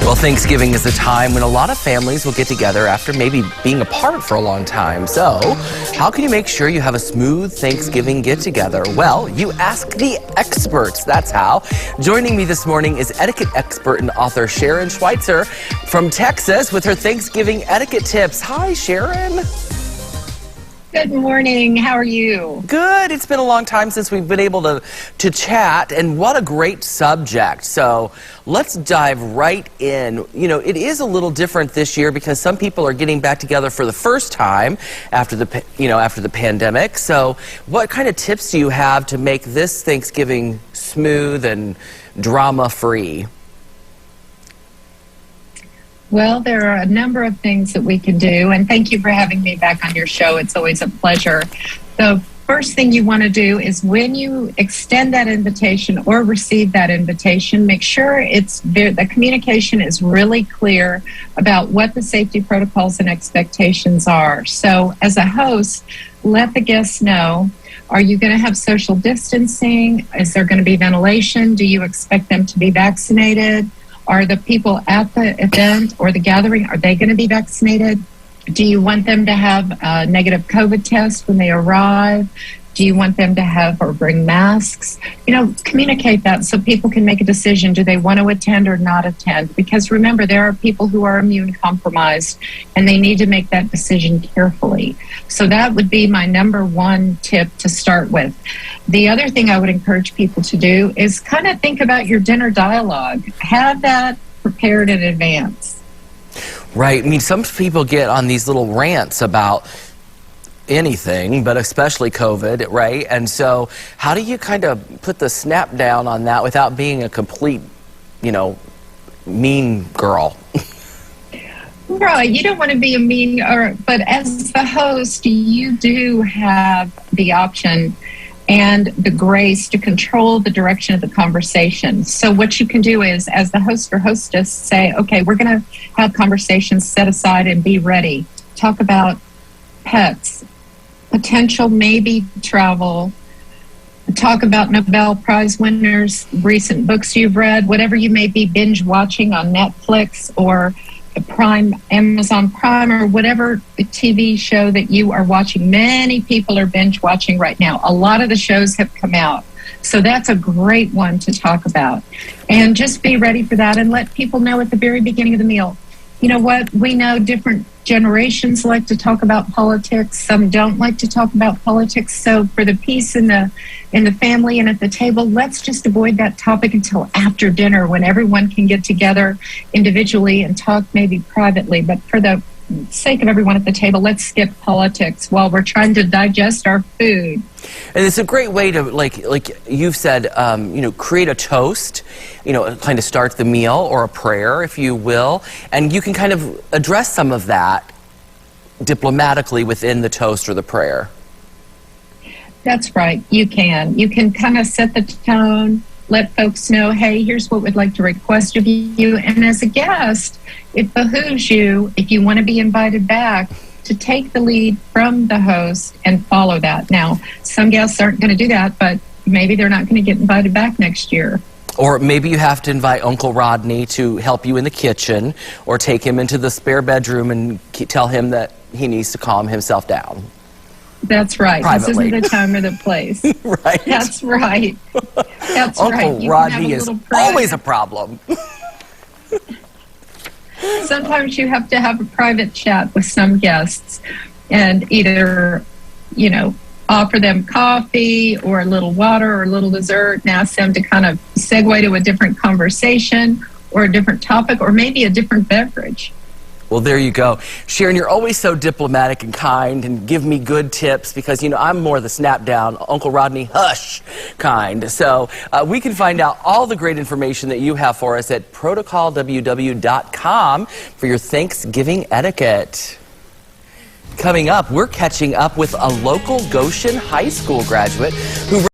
Well, Thanksgiving is a time when a lot of families will get together after maybe being apart for a long time. So, how can you make sure you have a smooth Thanksgiving get-together? Well, you ask the experts. That's how. Joining me this morning is etiquette expert and author Sharon Schweitzer from Texas with her Thanksgiving etiquette tips. Hi, Sharon. Good morning. How are you? Good. It's been a long time since we've been able to chat, and what a great subject. So let's dive right in. You know, it is a little different this year because some people are getting back together for the first time after the pandemic. So what kind of tips do you have to make this Thanksgiving smooth and drama-free? Well, there are a number of things that we can do, and thank you for having me back on your show. It's always a pleasure. The first thing you want to do is when you extend that invitation or receive that invitation, make sure the communication is really clear about what the safety protocols and expectations are. So as a host, let the guests know, are you going to have social distancing? Is there going to be ventilation? Do you expect them to be vaccinated? Are the people at the event or the gathering, are they going to be vaccinated? Do you want them to have a negative COVID test when they arrive? Do you want them to have or bring masks? You know, communicate that so people can make a decision. Do they want to attend or not attend? Because remember, there are people who are immune compromised and they need to make that decision carefully. So that would be my number one tip to start with. The other thing I would encourage people to do is kind of think about your dinner dialogue. Have that prepared in advance. Right. I mean, some people get on these little rants about anything, but especially COVID, right? And so how do you kind of put the snap down on that without being a complete, mean girl? Right. You don't want to be a mean, but as the host, you do have the option and the grace to control the direction of the conversation. So what you can do is, as the host or hostess, say, okay, we're going to have conversations set aside and be ready. Talk about pets, potential maybe travel, talk about Nobel Prize winners, recent books you've read, whatever you may be binge watching on Netflix or Amazon Prime, or whatever TV show that you are watching. Many people are binge watching right now. A lot of the shows have come out. So that's a great one to talk about. And just be ready for that and let people know at the very beginning of the meal. You know what? We know different generations like to talk about politics. Some don't like to talk about politics. So for the peace in the family and at the table, let's just avoid that topic until after dinner when everyone can get together individually and talk maybe privately. But for the sake of everyone at the table, let's skip politics while we're trying to digest our food. And it's a great way to, like you've said, create a toast, kind of start the meal, or a prayer, if you will, and you can kind of address some of that diplomatically within the toast or the prayer. That's right. You can. You can kind of set the tone, let folks know, hey, here's what we'd like to request of you. And as a guest, it behooves you, if you want to be invited back, to take the lead from the host and follow that. Now, some guests aren't going to do that, but maybe they're not going to get invited back next year. Or maybe you have to invite Uncle Rodney to help you in the kitchen, or take him into the spare bedroom and tell him that he needs to calm himself down. That's right. Privately. This isn't the time or the place. Right. That's right. That's Uncle right. Uncle Rodney is always a problem. Sometimes you have to have a private chat with some guests and either, offer them coffee or a little water or a little dessert and ask them to kind of segue to a different conversation or a different topic or maybe a different beverage. Well, there you go. Sharon, you're always so diplomatic and kind and give me good tips because, I'm more the snap down, Uncle Rodney, hush kind. So we can find out all the great information that you have for us at protocolww.com for your Thanksgiving etiquette. Coming up, we're catching up with a local Goshen High School graduate who